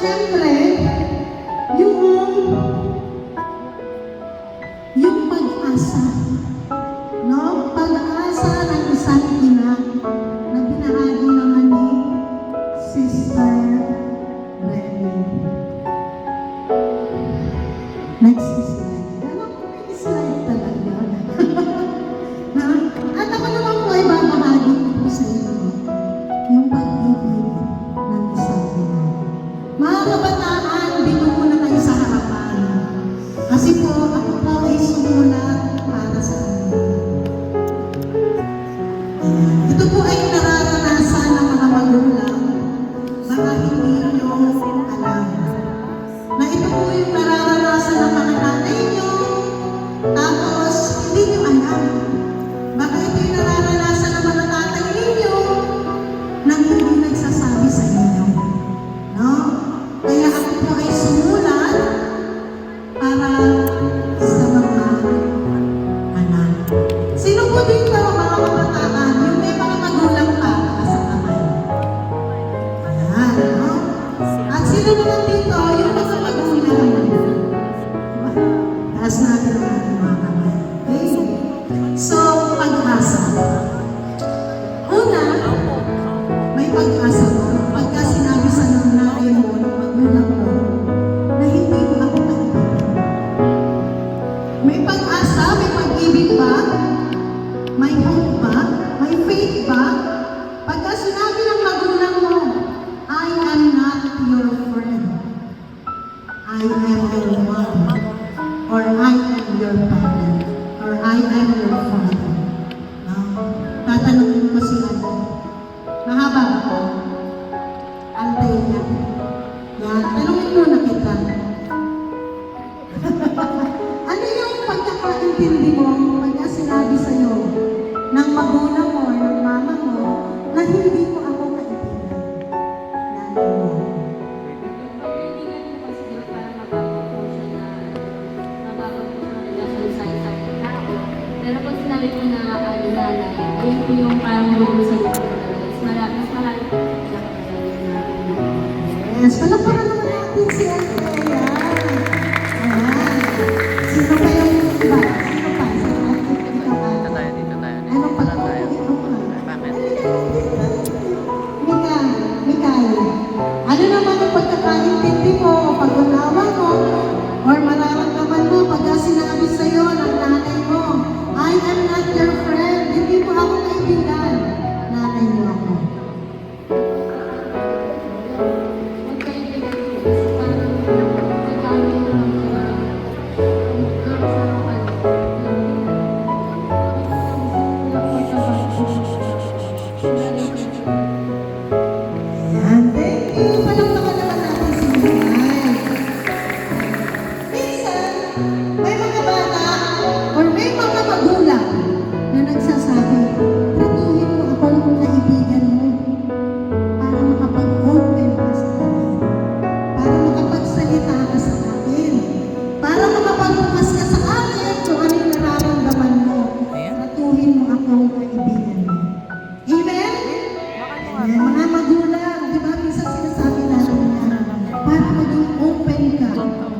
syempre, yung pag-asa, no? Pag-asa ng isang ina na binahagi naman ni Sister Remy. Next slide. Alam ko may slide talaga. Na, at ako naman po ay babahagi po sa inyo yung pag-ibig ng isang ina. Mga kabataan, dito muna kayo sa harapan. Kasi po, ako po ay sumulat para sa inyo. Ito po ay nararanasan ng mga magulang. Baka hindi nyo alam. Na ito po yung nararanasan ng mga nanay nyo. Tapos, hindi nyo alam. Baka ito yung nararanasan ng mga tatay ninyo nang hindi nagsasabi sa inyo. No? Kaya ako po ay sumulat para sa mga anak. Sino po dito mga kabataan? Yung may mga magulang pa sa kamay. Ayan, no? At sino naman dito? Yung mga magulang. Taas natin ang ating mga kamay. Okay? So, pag-asa. Una, may pag-asa mo. Pagka sinabi sa nanay mo, ng magulang mo, na hindi mo ako kaibigan. May pag-asa, may pag-ibig ba? May hope ba? May faith ba? Pagka sinabi ng magulang mo, I am not your friend. I am your mother. Or I am your father. Or I am your father. No? Tatanungin ko si ano. Mahaba ako. Antay niya. Yan. Tanungin muna kita. Ano yung pagkakaintindi mo pagka sinabi sa'yo ng magulang mo or ng mama mo na hindi mo ako kaibigan? Nanay mo. Kaibigan ko kasi siguro para mabago po siya na relasyon sa isang tao. Pero pag sinabi ko na nanay, ayun po yung parang role sa iyo talaga. Mas marami po siya Yes, palakpakan naman natin si Andrea. Ayan. Sino pa yung iba? Sino pa? Ikaw pa. Dito tayo. Anong pagkakulit mo pa? Bakit? Mikay, ano naman ang pagkakaintindi mo o pag-unawa mo or mararamdaman mo pagka sinabi sa'yo ng nanay mo, I am not your friend, hindi mo ako kaibigan. Nanay mo ako. magkaibigan ko kasi parang nagkakaroon ng Ayan, thank you. Palakpakan naman natin si Mikay. Minsan, may mga bata or may mga magulang na nagsasabi, tratuhin mo ako ng kaibigan mo para makapag-open ka sa akin, para makapagsalita ka sa akin, para makapagbukas ka sa akin kung ano yung nararamdaman mo. Tratuhin mo akong kaibigan mo. Amen? Ayan, mga magulang, di ba, minsan sinasabi natin na para maging open ka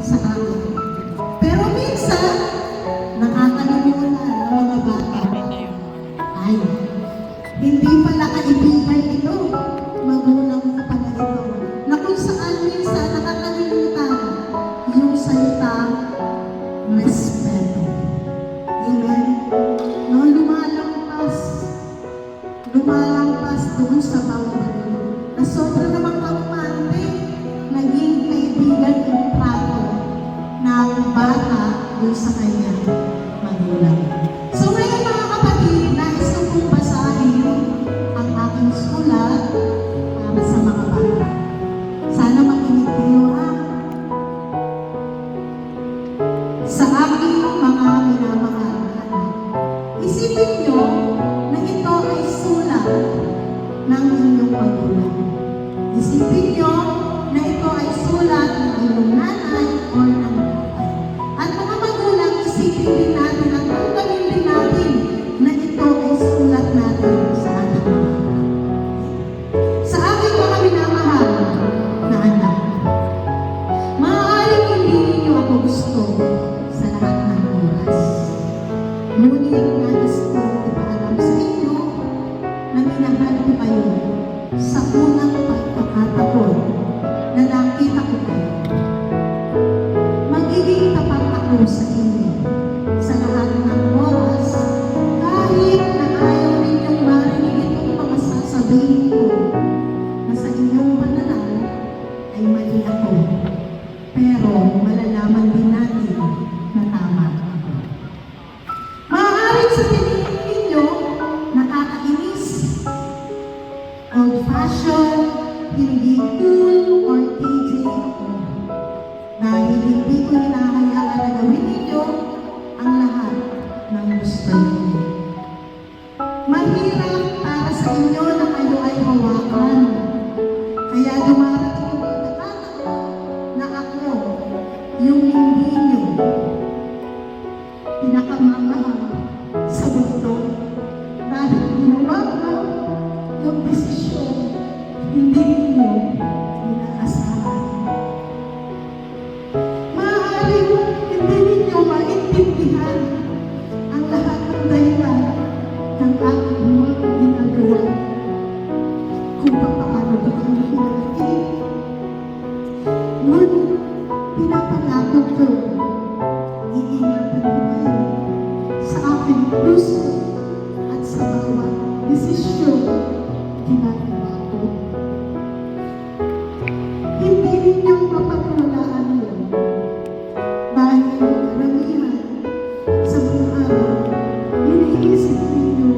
sa akin. Pero minsan, nakakalimutan ng mga bata. Ay, hindi pala kaibigan ito. Magulang mo pala ito. Na kung saan minsan nakakalimutan yung salitang respeto. Amen? No, lumalampas doon sa boundary. Na sobra namang kaumante, naging kaibigan yung trato ng bata doon sa kanyang magulang. So ngayon mga kapatid, nais ko pong basahin ang aking sulat para sa mga bata. Sana makinig kayo ha. Sa aking mga minamahal na anak, isipin nyo na ito ay sulat ng inyong magulang. Isipin nyo na ito ay sulat ng inyong nanay o ng tatay. At mga magulang, isipin din natin at tunggalin din natin na ito ay sulat natin sa ating mga anak. Sa aking mga minamahal na anak, Ngunit nais ko ipaalam sa inyo na minahal ko kayo sa unang pagkakataon na nakita ko kayo. Magiging tapat ako sa inyo sa lahat ng oras kahit na ayaw ninyong marinig itong mga sasabihin ko na sa inyong pananaw ay mali ako. Pero malalaman din natin na tama ako. Maaaring sa tingin ninyo nakakainis, old-fashioned, hindi cool, or TJ ako. Dahil hindi ko hinahayaan na gawin ninyo ang lahat ng gusto ninyo. Mahirap para sa inyo na kayo ay hawakan. Kaya dumarating yung pagkakataon na ako, yung hindi nyo, pinakamamahal sa mundo. Dahil ginawa ko yung desisyon hindi ninyo inaasahan. Maaaring hindi ninyo maintindihan ang lahat ng dahilan ng aking mga ginagawa. Kung paano ba kami pinagiging. Ngunit pinapangako ko, iingatan ko kayo sa aking puso at sa bawat desisyon ginagawa ko. Hindi ninyong mapagwalaan yun dahil karamihan sa mga araw, iniisip ninyo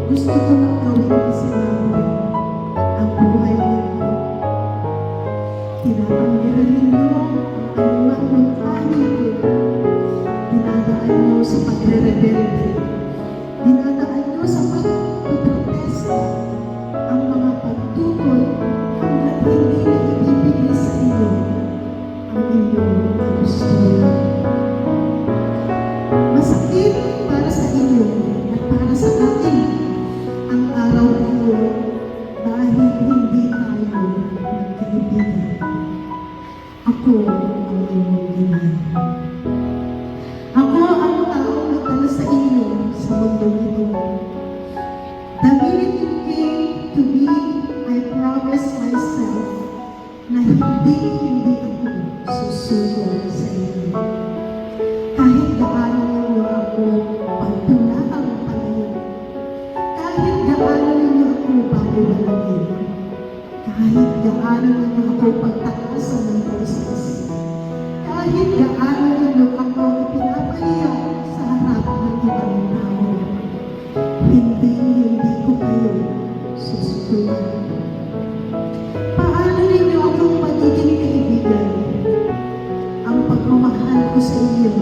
gusto ko nang gawin isinabot ang buhay ninyo. Tinatanggiran ninyo ang anumang mungkahi ko. Dinadaan nyo sa pagre-rebelde. Dinadaan nyo sa pagpuprotesta ang mga pagtukoy hanggang hindi na ibibigay sa inyo ang inyong kagustuhan. Masakit para sa inyo at para sa akin ang araw na iyon dahil hindi tayo magkaibigan. Ako ang inyong ina. Ako ang taong nagdala sa inyo sa mundong ito. The minute you came to me, I promised myself na hindi ako susuko sa inyo. Kahit gaano ninyo ako pagtulakang palayo. Kahit gaano ninyo ako paliwanagin. Kahit gaano ninyo ako pagtakasan ng boses. Kahit gaano ninyo ako ipinapahiya sa harap ng ibang tao. Hindi ko kayo susukuan. Paano ninyo akong magiging kaibigan? Ang pagmamahal ko sa iyo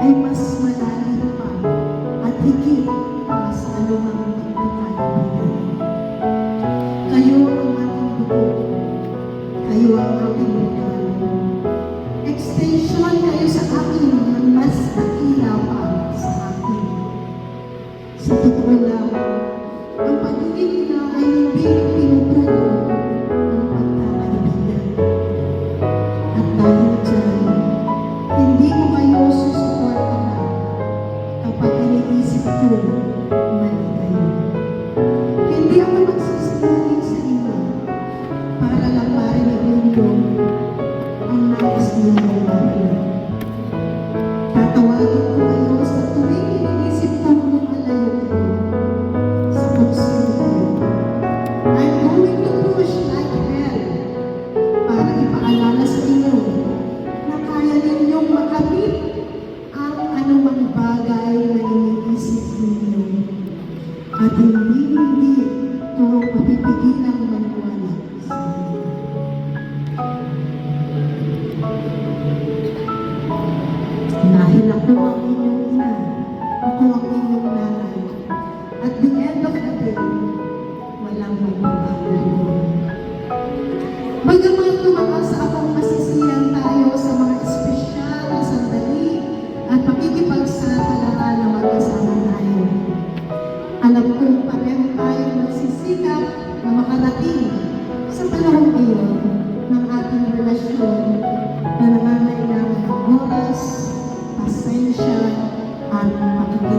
ay mas malalim pa at higit pa sa anumang pagkakaibigan. Kayo ang aking dugo. Kayo ang aking regalo. Extension kayo sa akin ng mas dakila pa sa akin. Sa totoo lang, ang pagiging ina ay hindi pinupuno ng pagkakaibigan. At dahil dyan, hindi ko kayo susuportahan kapag iniisip ko mali kayo. Hindi ako magsisinungaling sa inyo para lang marinig ninyo ang nais ninyong marinig. Tatawagin ko kayo sa tuwing iniisip kong lumalayo kayo sa kung sino kayo. I'm going to push like hell para ipaalala sa inyo na kaya ninyong makamit ang anumang bagay na iniisip ninyo at hindi ito mapipigilang maniwala sa inyo. Dahil ako ang inyong ina, ako ang inyong nanay, at the end of the day, walang magbabago doon. Bagamat tumakas akong masisiyan tayo sa mga espesyal na sandali at pakikipagsakalala na magkasama tayo. Alam kong pareho tayong magsisikap na makarating sa panahon iyon ng ating relasyon na nangangailangan ng oras, pasensya, at pakikipagsakalala.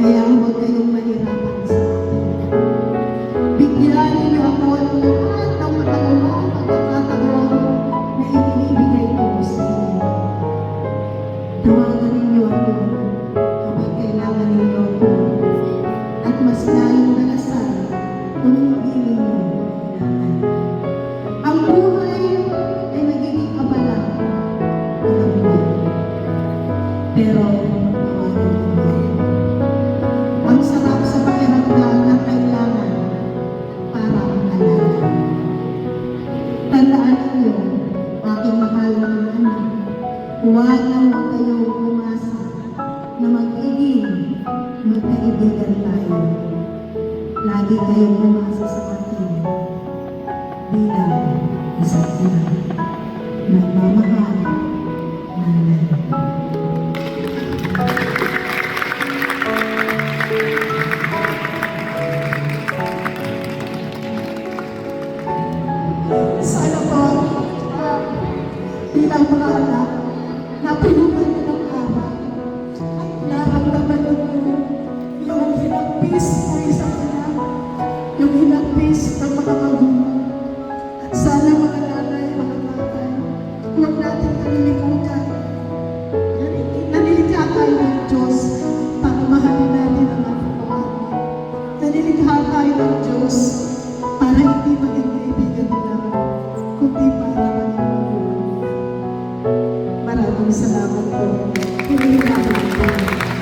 Kaya huwag kayong mahirapan sa akin. Bigyan niyo ako ng lahat ng matalawang pagkakataon na ibinibigay ko sa inyo. Tawagan ninyo ako kapag kailangan ninyo ako. At mas lalong dalasal kung hindi ninyo kailangan. Ang buhay ay nagiging abala. Alam mo. Pero tawagan ninyo. Ang sarap sa pakiramdam na kailangan para makalala. Tandaan ninyo, aking mahal na mga anak, huwag na huwag kayong umasa na magiging magkaibigan tayo. Lagi kayong umasa sa akin bilang isa't ina. Nagmamahal, nanay. Sana po, bilang mga anak, napulutan niyo ng awa at naramdaman niyo yung hinagpis ng isang ina, yung hinagpis ng mga magulang. At sana mga nanay, mga tatay, huwag natin nalilimutan. Nanilikha tayo ng Diyos para mahalin natin ang kapwa. Nanilikha tayo ng Diyos para hindi maging kaibigan nila, kundi para maging magulang. Maraming salamat po. Pilihan po.